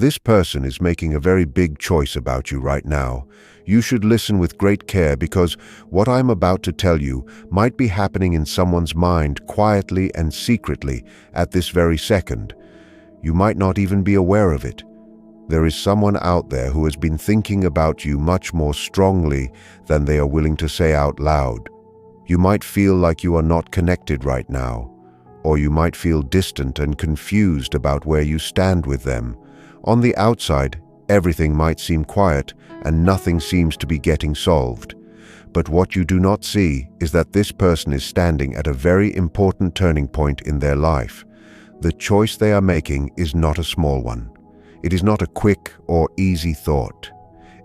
This person is making a very big choice about you right now. You should listen with great care because what I'm about to tell you might be happening in someone's mind quietly and secretly at this very second. You might not even be aware of it. There is someone out there who has been thinking about you much more strongly than they are willing to say out loud. You might feel like you are not connected right now, or you might feel distant and confused about where you stand with them. On the outside, everything might seem quiet and nothing seems to be getting solved. But what you do not see is that this person is standing at a very important turning point in their life. The choice they are making is not a small one. It is not a quick or easy thought.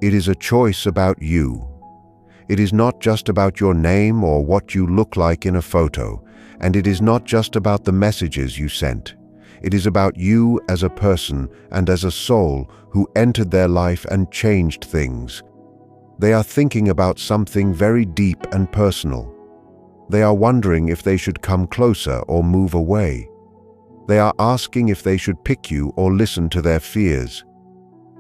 It is a choice about you. It is not just about your name or what you look like in a photo, and it is not just about the messages you sent. It is about you as a person and as a soul who entered their life and changed things. They are thinking about something very deep and personal. They are wondering if they should come closer or move away. They are asking if they should pick you or listen to their fears.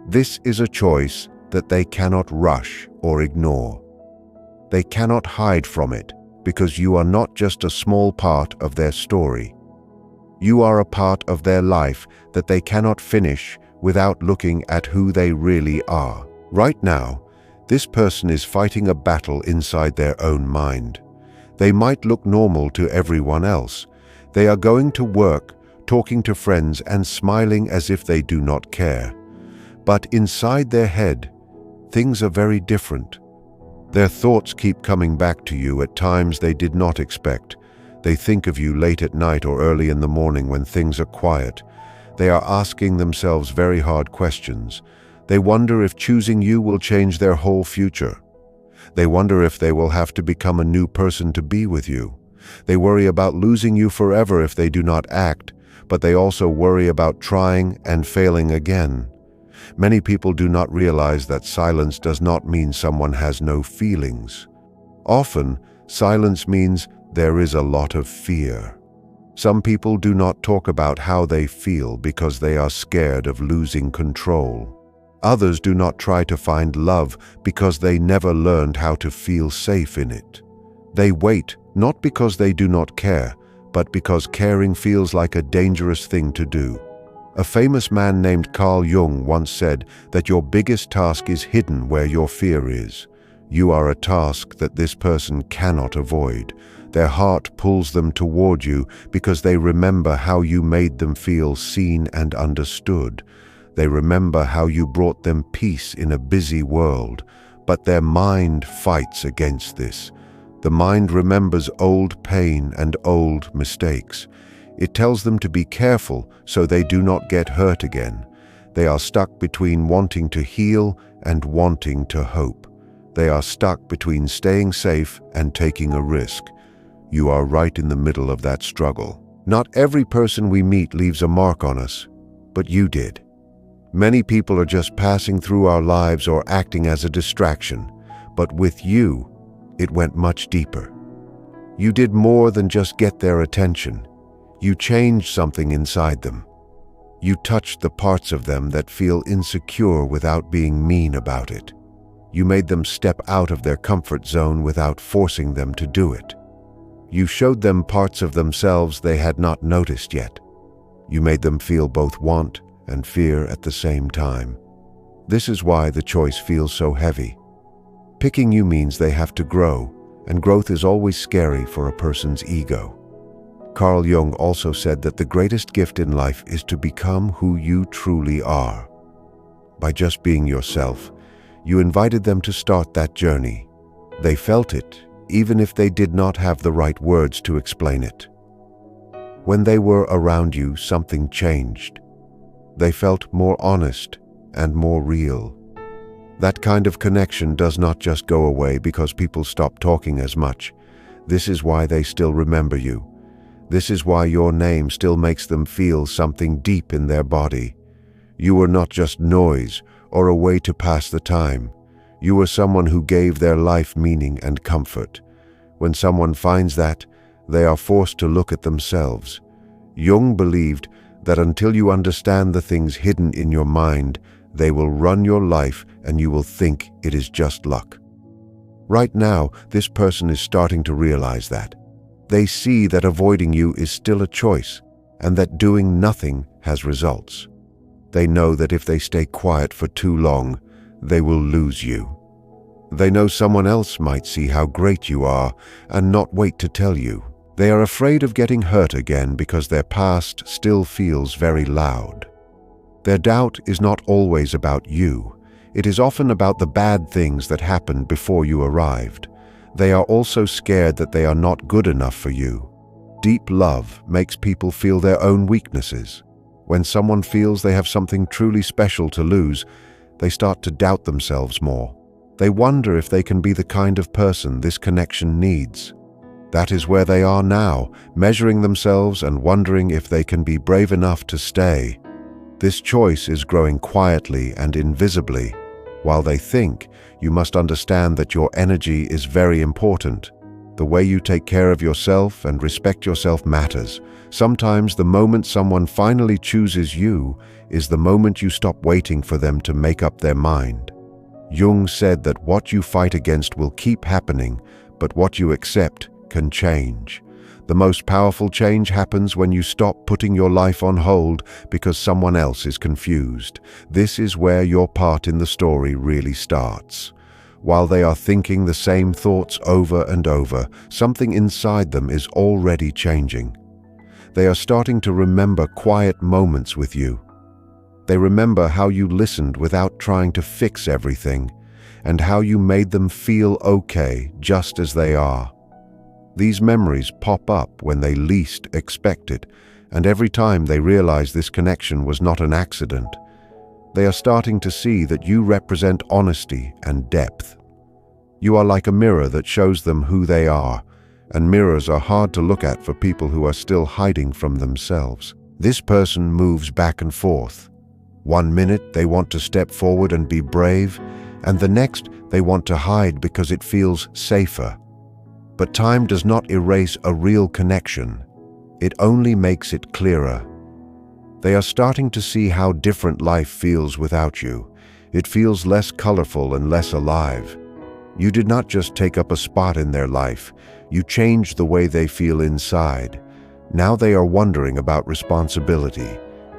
This is a choice that they cannot rush or ignore. They cannot hide from it because you are not just a small part of their story. You are a part of their life that they cannot finish without looking at who they really are. Right now, this person is fighting a battle inside their own mind. They might look normal to everyone else. They are going to work, talking to friends and smiling as if they do not care. But inside their head, things are very different. Their thoughts keep coming back to you at times they did not expect. They think of you late at night or early in the morning when things are quiet. They are asking themselves very hard questions. They wonder if choosing you will change their whole future. They wonder if they will have to become a new person to be with you. They worry about losing you forever if they do not act, but they also worry about trying and failing again. Many people do not realize that silence does not mean someone has no feelings. Often, silence means there is a lot of fear. Some people do not talk about how they feel because they are scared of losing control. Others do not try to find love because they never learned how to feel safe in it. They wait, not because they do not care, but because caring feels like a dangerous thing to do. A famous man named Carl Jung once said that your biggest task is hidden where your fear is. You are a task that this person cannot avoid. Their heart pulls them toward you because they remember how you made them feel seen and understood. They remember how you brought them peace in a busy world, but their mind fights against this. The mind remembers old pain and old mistakes. It tells them to be careful so they do not get hurt again. They are stuck between wanting to heal and wanting to hope. They are stuck between staying safe and taking a risk. You are right in the middle of that struggle. Not every person we meet leaves a mark on us, but you did. Many people are just passing through our lives or acting as a distraction, but with you, it went much deeper. You did more than just get their attention. You changed something inside them. You touched the parts of them that feel insecure without being mean about it. You made them step out of their comfort zone without forcing them to do it. You showed them parts of themselves they had not noticed yet. You made them feel both want and fear at the same time. This is why the choice feels so heavy. Picking you means they have to grow, and growth is always scary for a person's ego. Carl Jung also said that the greatest gift in life is to become who you truly are. By just being yourself, you invited them to start that journey. They felt it, even if they did not have the right words to explain it. When they were around you, something changed. They felt more honest and more real. That kind of connection does not just go away because people stop talking as much. This is why they still remember you. This is why your name still makes them feel something deep in their body. You were not just noise or a way to pass the time. You were someone who gave their life meaning and comfort. When someone finds that, they are forced to look at themselves. Jung believed that until you understand the things hidden in your mind, they will run your life and you will think it is just luck. Right now, this person is starting to realize that. They see that avoiding you is still a choice and that doing nothing has results. They know that if they stay quiet for too long, they will lose you. They know someone else might see how great you are and not wait to tell you. They are afraid of getting hurt again because their past still feels very loud. Their doubt is not always about you. It is often about the bad things that happened before you arrived. They are also scared that they are not good enough for you. Deep love makes people feel their own weaknesses. When someone feels they have something truly special to lose, they start to doubt themselves more. They wonder if they can be the kind of person this connection needs. That is where they are now, measuring themselves and wondering if they can be brave enough to stay. This choice is growing quietly and invisibly. While they think, you must understand that your energy is very important. The way you take care of yourself and respect yourself matters. Sometimes the moment someone finally chooses you is the moment you stop waiting for them to make up their mind. Jung said that what you fight against will keep happening, but what you accept can change. The most powerful change happens when you stop putting your life on hold because someone else is confused. This is where your part in the story really starts. While they are thinking the same thoughts over and over, something inside them is already changing. They are starting to remember quiet moments with you. They remember how you listened without trying to fix everything, and how you made them feel okay just as they are. These memories pop up when they least expect it, and every time they realize this connection was not an accident, they are starting to see that you represent honesty and depth. You are like a mirror that shows them who they are, and mirrors are hard to look at for people who are still hiding from themselves. This person moves back and forth. One minute they want to step forward and be brave, and the next they want to hide because it feels safer. But time does not erase a real connection. It only makes it clearer. They are starting to see how different life feels without you. It feels less colorful and less alive. You did not just take up a spot in their life. You changed the way they feel inside. Now they are wondering about responsibility.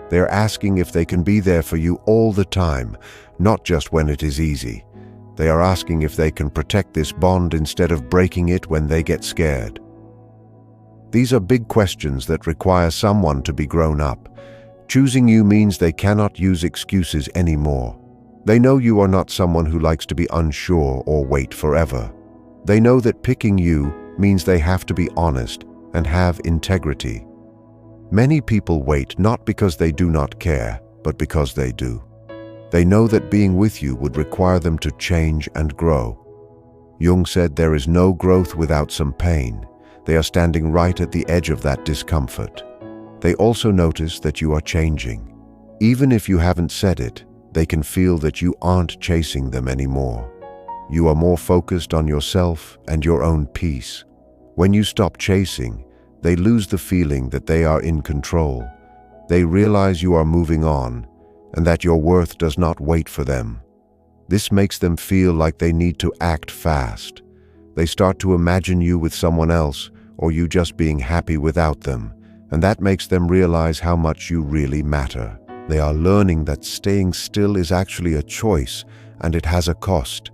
They are asking if they can be there for you all the time, not just when it is easy. They are asking if they can protect this bond instead of breaking it when they get scared. These are big questions that require someone to be grown up. Choosing you means they cannot use excuses anymore. They know you are not someone who likes to be unsure or wait forever. They know that picking you means they have to be honest and have integrity. Many people wait not because they do not care, but because they do. They know that being with you would require them to change and grow. Jung said there is no growth without some pain. They are standing right at the edge of that discomfort. They also notice that you are changing. Even if you haven't said it, they can feel that you aren't chasing them anymore. You are more focused on yourself and your own peace. When you stop chasing, they lose the feeling that they are in control. They realize you are moving on, and that your worth does not wait for them. This makes them feel like they need to act fast. They start to imagine you with someone else, or you just being happy without them, and that makes them realize how much you really matter. They are learning that staying still is actually a choice, and it has a cost.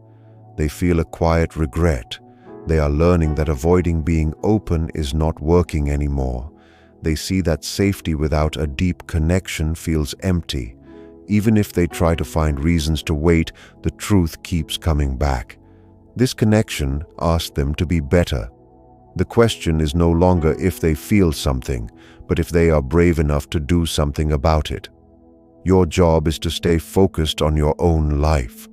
They feel a quiet regret. They are learning that avoiding being open is not working anymore. They see that safety without a deep connection feels empty. Even if they try to find reasons to wait, the truth keeps coming back. This connection asks them to be better. The question is no longer if they feel something, but if they are brave enough to do something about it. Your job is to stay focused on your own life.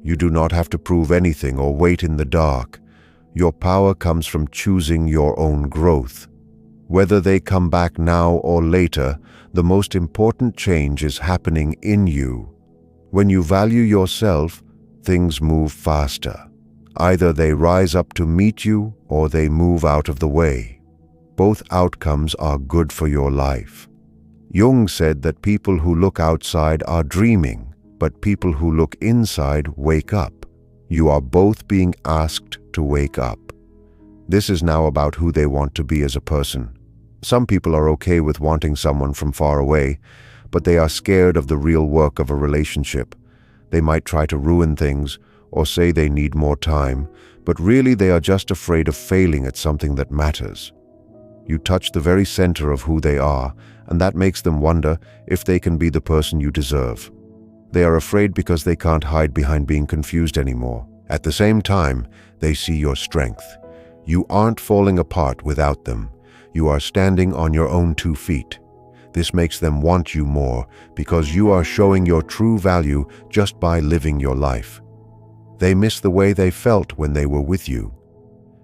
You do not have to prove anything or wait in the dark. Your power comes from choosing your own growth. Whether they come back now or later, the most important change is happening in you. When you value yourself, things move faster. Either they rise up to meet you or they move out of the way. Both outcomes are good for your life. Jung said that people who look outside are dreaming, but people who look inside wake up. You are both being asked to wake up. This is now about who they want to be as a person. Some people are okay with wanting someone from far away, but they are scared of the real work of a relationship. They might try to ruin things or say they need more time, but really they are just afraid of failing at something that matters. You touch the very center of who they are, and that makes them wonder if they can be the person you deserve. They are afraid because they can't hide behind being confused anymore. At the same time, they see your strength. You aren't falling apart without them. You are standing on your own 2 feet. This makes them want you more because you are showing your true value just by living your life. They miss the way they felt when they were with you.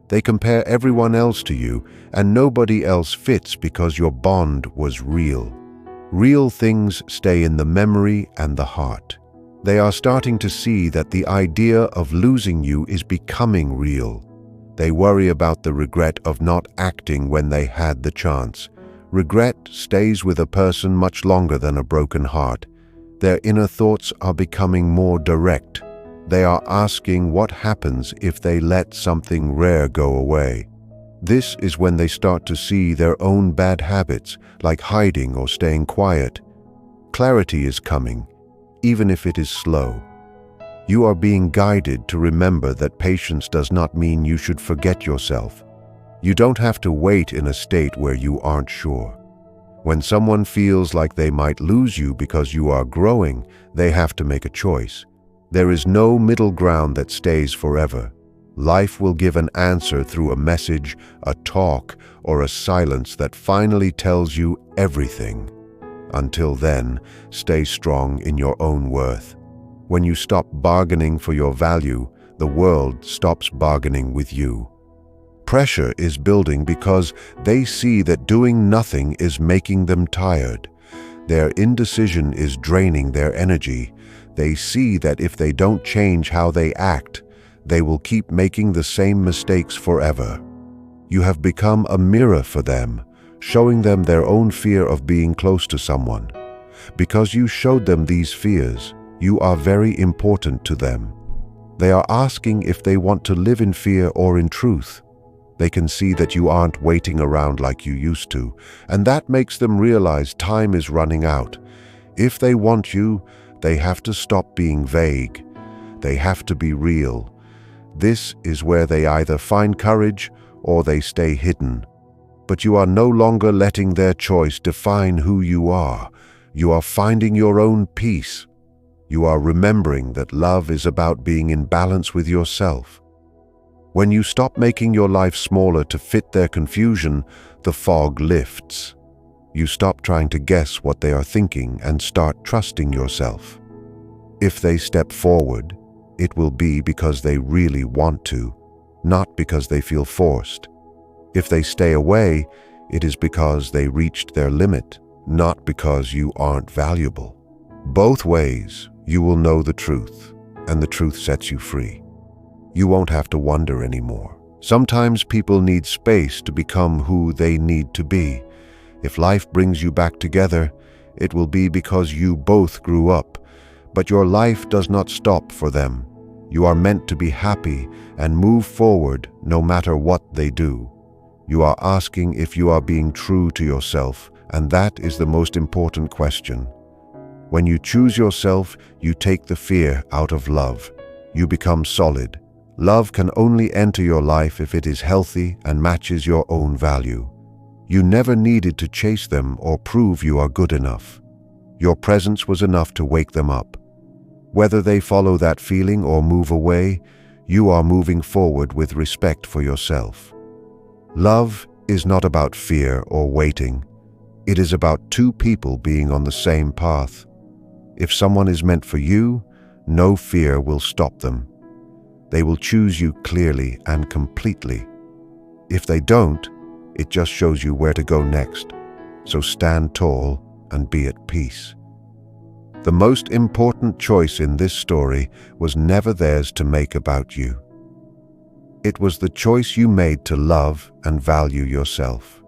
They compare everyone else to you, and nobody else fits because your bond was real. Real things stay in the memory and the heart. They are starting to see that the idea of losing you is becoming real. They worry about the regret of not acting when they had the chance. Regret stays with a person much longer than a broken heart. Their inner thoughts are becoming more direct. They are asking what happens if they let something rare go away. This is when they start to see their own bad habits, like hiding or staying quiet. Clarity is coming, even if it is slow. You are being guided to remember that patience does not mean you should forget yourself. You don't have to wait in a state where you aren't sure. When someone feels like they might lose you because you are growing, they have to make a choice. There is no middle ground that stays forever. Life will give an answer through a message, a talk, or a silence that finally tells you everything. Until then, stay strong in your own worth. When you stop bargaining for your value, the world stops bargaining with you. Pressure is building because they see that doing nothing is making them tired. Their indecision is draining their energy. They see that if they don't change how they act, they will keep making the same mistakes forever. You have become a mirror for them, showing them their own fear of being close to someone. Because you showed them these fears, you are very important to them. They are asking if they want to live in fear or in truth. They can see that you aren't waiting around like you used to, and that makes them realize time is running out. If they want you, they have to stop being vague. They have to be real. This is where they either find courage or they stay hidden. But you are no longer letting their choice define who you are. You are finding your own peace. You are remembering that love is about being in balance with yourself. When you stop making your life smaller to fit their confusion, the fog lifts. You stop trying to guess what they are thinking and start trusting yourself. If they step forward, it will be because they really want to, not because they feel forced. If they stay away, it is because they reached their limit, not because you aren't valuable. Both ways, you will know the truth, and the truth sets you free. You won't have to wonder anymore. Sometimes people need space to become who they need to be. If life brings you back together, it will be because you both grew up. But your life does not stop for them. You are meant to be happy and move forward no matter what they do. You are asking if you are being true to yourself, and that is the most important question. When you choose yourself, you take the fear out of love. You become solid. Love can only enter your life if it is healthy and matches your own value. You never needed to chase them or prove you are good enough. Your presence was enough to wake them up. Whether they follow that feeling or move away, you are moving forward with respect for yourself. Love is not about fear or waiting. It is about two people being on the same path. If someone is meant for you, no fear will stop them. They will choose you clearly and completely. If they don't, it just shows you where to go next. So stand tall and be at peace. The most important choice in this story was never theirs to make about you. It was the choice you made to love and value yourself.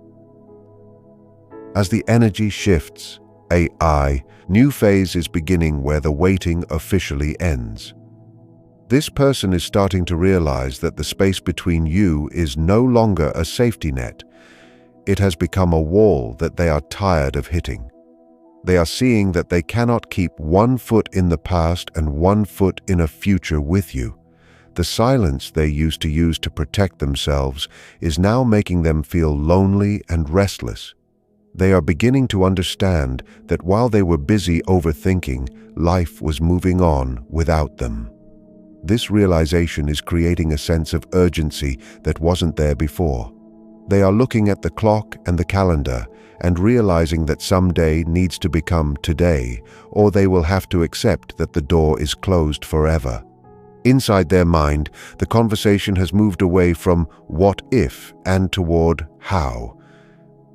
As the energy shifts, AI, new phase is beginning where the waiting officially ends. This person is starting to realize that the space between you is no longer a safety net. It has become a wall that they are tired of hitting. They are seeing that they cannot keep one foot in the past and one foot in a future with you. The silence they used to use to protect themselves is now making them feel lonely and restless. They are beginning to understand that while they were busy overthinking, life was moving on without them. This realization is creating a sense of urgency that wasn't there before. They are looking at the clock and the calendar and realizing that someday needs to become today, or they will have to accept that the door is closed forever. Inside their mind, the conversation has moved away from what if and toward how.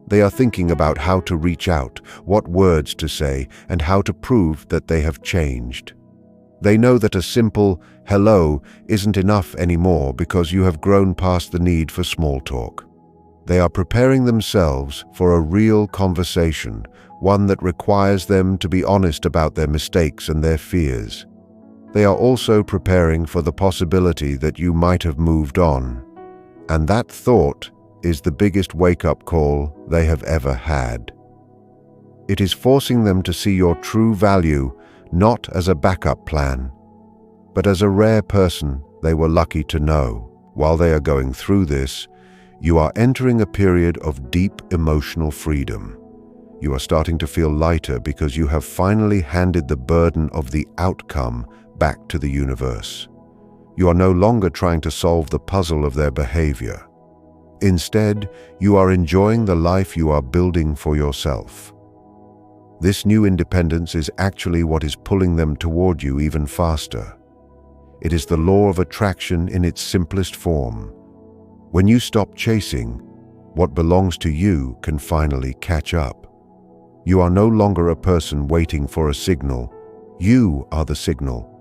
They are thinking about how to reach out, what words to say, and how to prove that they have changed. They know that a simple hello isn't enough anymore because you have grown past the need for small talk. They are preparing themselves for a real conversation, one that requires them to be honest about their mistakes and their fears. They are also preparing for the possibility that you might have moved on. And that thought is the biggest wake-up call they have ever had. It is forcing them to see your true value not as a backup plan, but as a rare person they were lucky to know. While they are going through this, you are entering a period of deep emotional freedom. You are starting to feel lighter because you have finally handed the burden of the outcome back to the universe. You are no longer trying to solve the puzzle of their behavior. Instead, you are enjoying the life you are building for yourself. This new independence is actually what is pulling them toward you even faster. It is the law of attraction in its simplest form. When you stop chasing, what belongs to you can finally catch up. You are no longer a person waiting for a signal. You are the signal.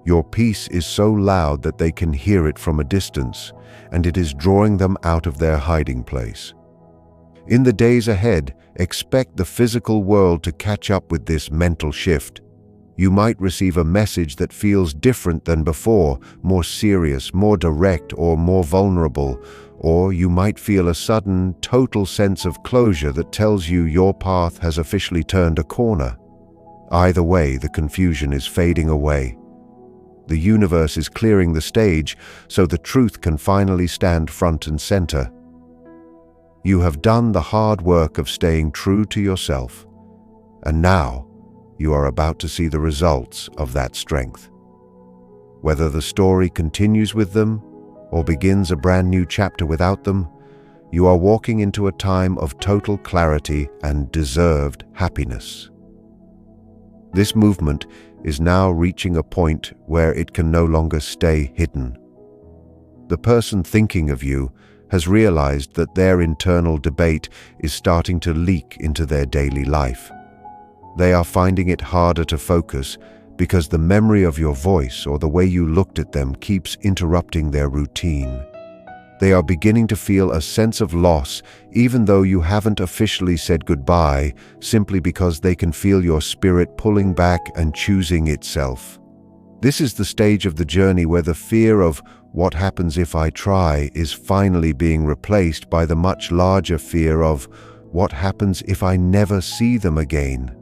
Your peace is so loud that they can hear it from a distance, and it is drawing them out of their hiding place. In the days ahead, expect the physical world to catch up with this mental shift. You might receive a message that feels different than before, more serious, more direct, or more vulnerable, or you might feel a sudden, total sense of closure that tells you your path has officially turned a corner. Either way, the confusion is fading away. The universe is clearing the stage so the truth can finally stand front and center. You have done the hard work of staying true to yourself, and now you are about to see the results of that strength. Whether the story continues with them or begins a brand new chapter without them, you are walking into a time of total clarity and deserved happiness. This movement is now reaching a point where it can no longer stay hidden. The person thinking of you has realized that their internal debate is starting to leak into their daily life. They are finding it harder to focus because the memory of your voice or the way you looked at them keeps interrupting their routine. They are beginning to feel a sense of loss even though you haven't officially said goodbye, simply because they can feel your spirit pulling back and choosing itself. This is the stage of the journey where the fear of what happens if I try is finally being replaced by the much larger fear of what happens if I never see them again.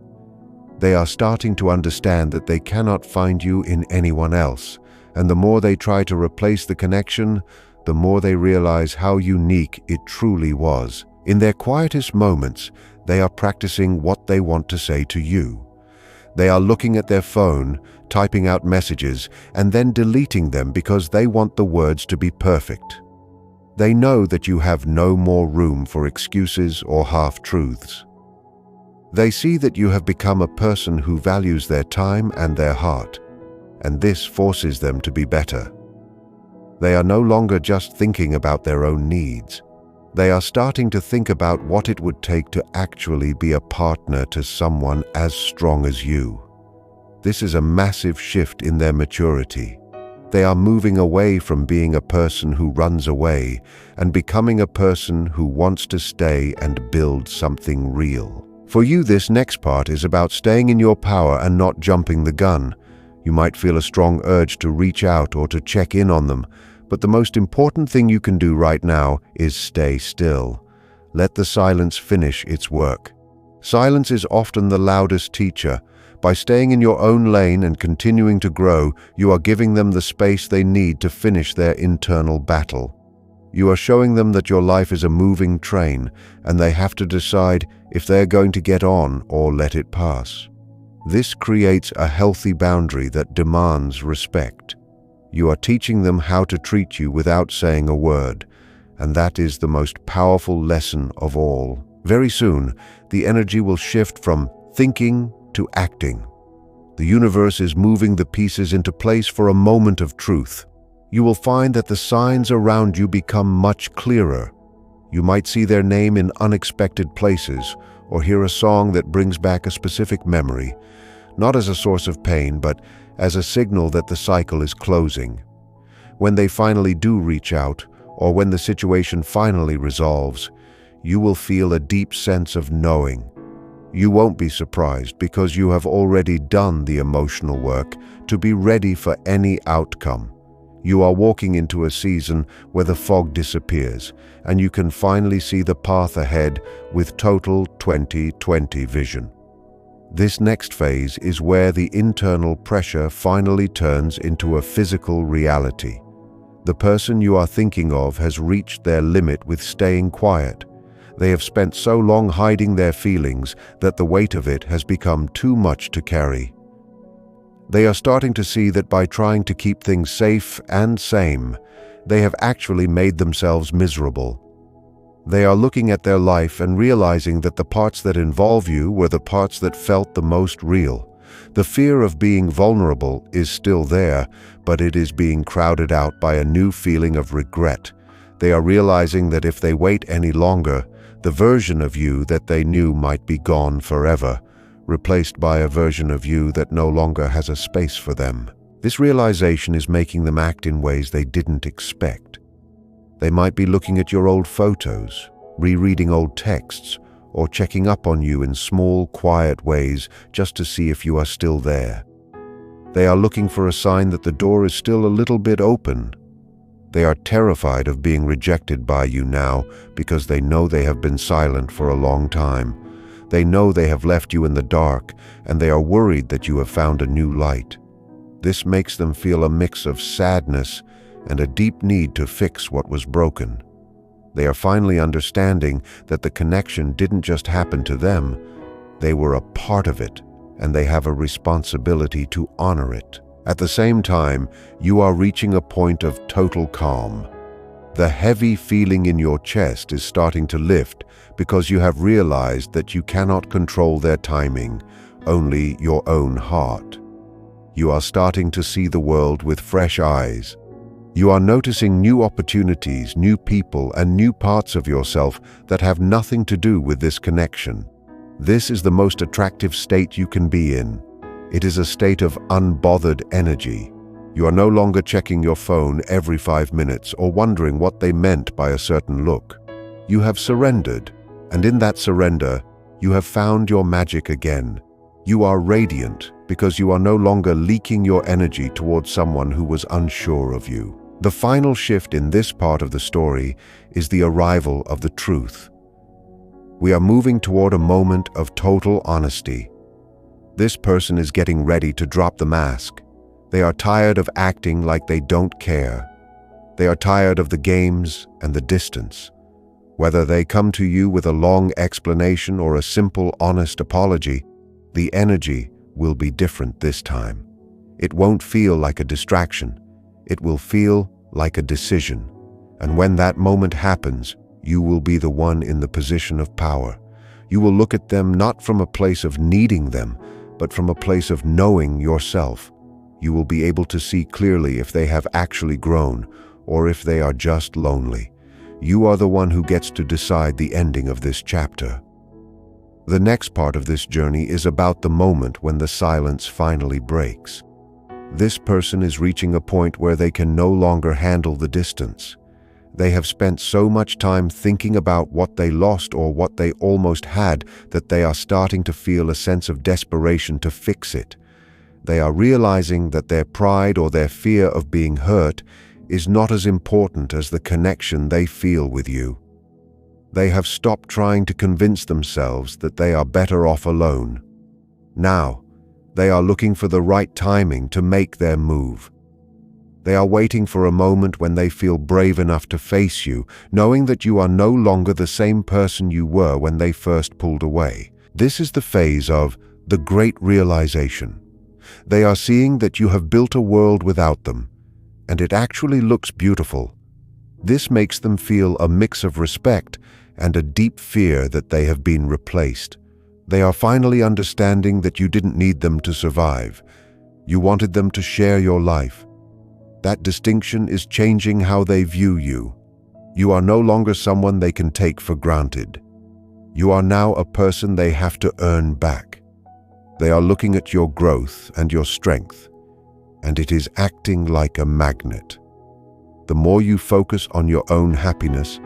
They are starting to understand that they cannot find you in anyone else, and the more they try to replace the connection, the more they realize how unique it truly was. In their quietest moments, they are practicing what they want to say to you. They are looking at their phone, typing out messages, and then deleting them because they want the words to be perfect. They know that you have no more room for excuses or half-truths. They see that you have become a person who values their time and their heart, and this forces them to be better. They are no longer just thinking about their own needs. They are starting to think about what it would take to actually be a partner to someone as strong as you. This is a massive shift in their maturity. They are moving away from being a person who runs away and becoming a person who wants to stay and build something real. For you, this next part is about staying in your power and not jumping the gun. You might feel a strong urge to reach out or to check in on them, but the most important thing you can do right now is stay still. Let the silence finish its work. Silence is often the loudest teacher. By staying in your own lane and continuing to grow, you are giving them the space they need to finish their internal battle. You are showing them that your life is a moving train, and they have to decide if they're going to get on or let it pass. This creates a healthy boundary that demands respect. You are teaching them how to treat you without saying a word, and that is the most powerful lesson of all. Very soon, the energy will shift from thinking to acting. The universe is moving the pieces into place for a moment of truth. You will find that the signs around you become much clearer. You might see their name in unexpected places or hear a song that brings back a specific memory, not as a source of pain, but as a signal that the cycle is closing. When they finally do reach out, or when the situation finally resolves, you will feel a deep sense of knowing. You won't be surprised because you have already done the emotional work to be ready for any outcome. You are walking into a season where the fog disappears, and you can finally see the path ahead with total 20/20 vision. This next phase is where the internal pressure finally turns into a physical reality. The person you are thinking of has reached their limit with staying quiet. They have spent so long hiding their feelings that the weight of it has become too much to carry. They are starting to see that by trying to keep things safe and sane, they have actually made themselves miserable. They are looking at their life and realizing that the parts that involve you were the parts that felt the most real. The fear of being vulnerable is still there, but it is being crowded out by a new feeling of regret. They are realizing that if they wait any longer, the version of you that they knew might be gone forever, replaced by a version of you that no longer has a space for them. This realization is making them act in ways they didn't expect. They might be looking at your old photos, rereading old texts, or checking up on you in small, quiet ways just to see if you are still there. They are looking for a sign that the door is still a little bit open. They are terrified of being rejected by you now because they know they have been silent for a long time. They know they have left you in the dark, and they are worried that you have found a new light. This makes them feel a mix of sadness and a deep need to fix what was broken. They are finally understanding that the connection didn't just happen to them, they were a part of it, and they have a responsibility to honor it. At the same time, you are reaching a point of total calm. The heavy feeling in your chest is starting to lift because you have realized that you cannot control their timing, only your own heart. You are starting to see the world with fresh eyes. You are noticing new opportunities, new people, and new parts of yourself that have nothing to do with this connection. This is the most attractive state you can be in. It is a state of unbothered energy. You are no longer checking your phone every 5 minutes or wondering what they meant by a certain look. You have surrendered, and in that surrender, you have found your magic again. You are radiant because you are no longer leaking your energy towards someone who was unsure of you. The final shift in this part of the story is the arrival of the truth. We are moving toward a moment of total honesty. This person is getting ready to drop the mask. They are tired of acting like they don't care. They are tired of the games and the distance. Whether they come to you with a long explanation or a simple, honest apology, the energy will be different this time. It won't feel like a distraction. It will feel like a decision. And when that moment happens, you will be the one in the position of power. You will look at them not from a place of needing them, but from a place of knowing yourself. You will be able to see clearly if they have actually grown or if they are just lonely. You are the one who gets to decide the ending of this chapter. The next part of this journey is about the moment when the silence finally breaks. This person is reaching a point where they can no longer handle the distance. They have spent so much time thinking about what they lost or what they almost had that they are starting to feel a sense of desperation to fix it. They are realizing that their pride or their fear of being hurt is not as important as the connection they feel with you. They have stopped trying to convince themselves that they are better off alone. Now, they are looking for the right timing to make their move. They are waiting for a moment when they feel brave enough to face you, knowing that you are no longer the same person you were when they first pulled away. This is the phase of the great realization. They are seeing that you have built a world without them, and it actually looks beautiful. This makes them feel a mix of respect and a deep fear that they have been replaced. They are finally understanding that you didn't need them to survive. You wanted them to share your life. That distinction is changing how they view you. You are no longer someone they can take for granted. You are now a person they have to earn back. They are looking at your growth and your strength, and it is acting like a magnet. The more you focus on your own happiness,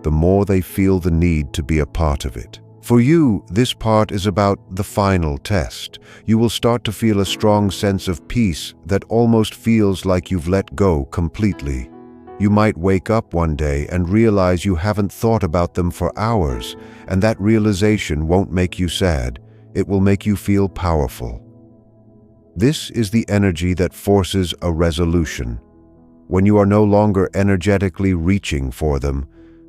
the more they feel the need to be a part of it. For you, this part is about the final test. You will start to feel a strong sense of peace that almost feels like you've let go completely. You might wake up one day and realize you haven't thought about them for hours, and that realization won't make you sad. It will make you feel powerful. This is the energy that forces a resolution. When you are no longer energetically reaching for them,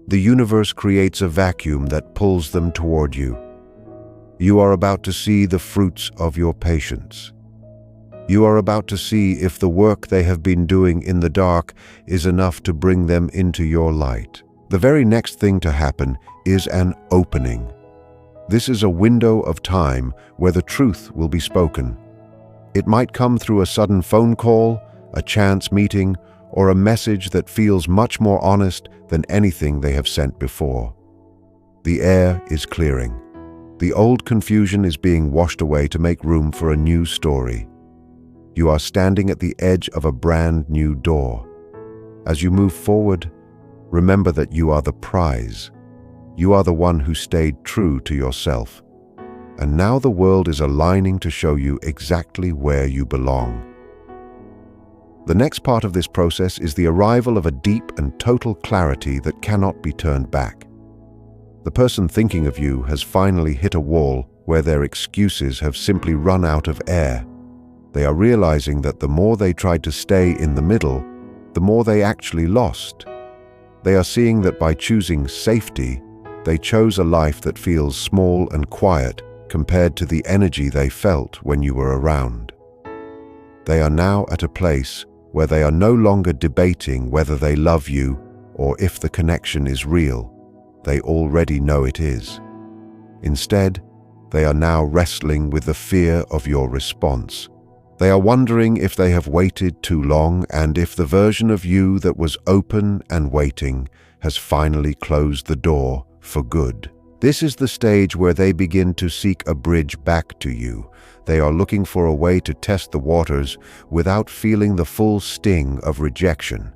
the universe creates a vacuum that pulls them toward you. You are about to see the fruits of your patience. You are about to see if the work they have been doing in the dark is enough to bring them into your light. The very next thing to happen is an opening. This is a window of time where the truth will be spoken. It might come through a sudden phone call, a chance meeting, or a message that feels much more honest than anything they have sent before. The air is clearing. The old confusion is being washed away to make room for a new story. You are standing at the edge of a brand new door. As you move forward, remember that you are the prize. You are the one who stayed true to yourself. And now the world is aligning to show you exactly where you belong. The next part of this process is the arrival of a deep and total clarity that cannot be turned back. The person thinking of you has finally hit a wall where their excuses have simply run out of air. They are realizing that the more they tried to stay in the middle, the more they actually lost. They are seeing that by choosing safety, they chose a life that feels small and quiet compared to the energy they felt when you were around. They are now at a place where they are no longer debating whether they love you or if the connection is real. They already know it is. Instead, they are now wrestling with the fear of your response. They are wondering if they have waited too long and if the version of you that was open and waiting has finally closed the door for good. This is the stage where they begin to seek a bridge back to you. They are looking for a way to test the waters without feeling the full sting of rejection.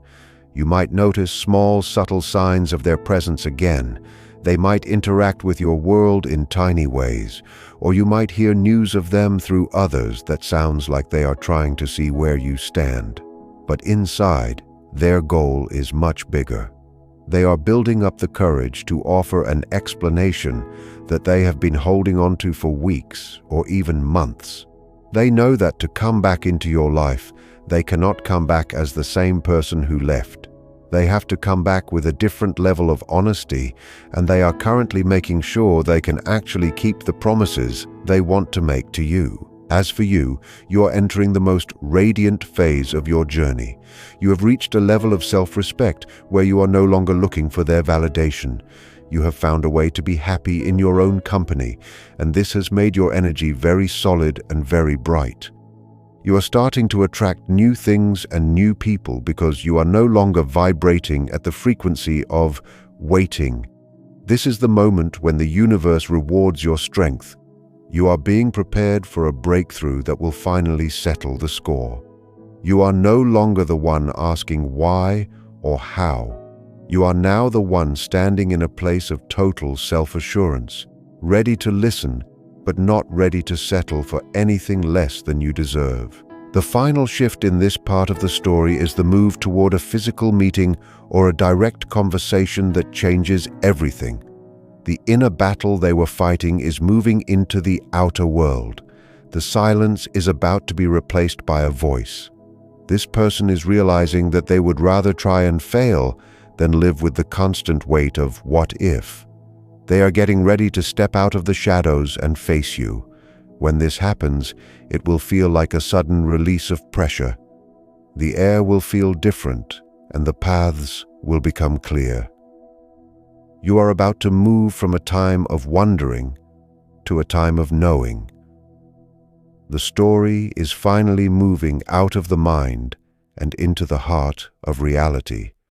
You might notice small, subtle signs of their presence again. They might interact with your world in tiny ways, or you might hear news of them through others that sounds like they are trying to see where you stand. But inside, their goal is much bigger. They are building up the courage to offer an explanation that they have been holding on to for weeks or even months. They know that to come back into your life, they cannot come back as the same person who left. They have to come back with a different level of honesty, and they are currently making sure they can actually keep the promises they want to make to you. As for you, you are entering the most radiant phase of your journey. You have reached a level of self-respect where you are no longer looking for their validation. You have found a way to be happy in your own company, and this has made your energy very solid and very bright. You are starting to attract new things and new people because you are no longer vibrating at the frequency of waiting. This is the moment when the universe rewards your strength. You are being prepared for a breakthrough that will finally settle the score. You are no longer the one asking why or how. You are now the one standing in a place of total self-assurance, ready to listen, but not ready to settle for anything less than you deserve. The final shift in this part of the story is the move toward a physical meeting or a direct conversation that changes everything. The inner battle they were fighting is moving into the outer world. The silence is about to be replaced by a voice. This person is realizing that they would rather try and fail than live with the constant weight of what if. They are getting ready to step out of the shadows and face you. When this happens, it will feel like a sudden release of pressure. The air will feel different, and the paths will become clear. You are about to move from a time of wondering to a time of knowing. The story is finally moving out of the mind and into the heart of reality.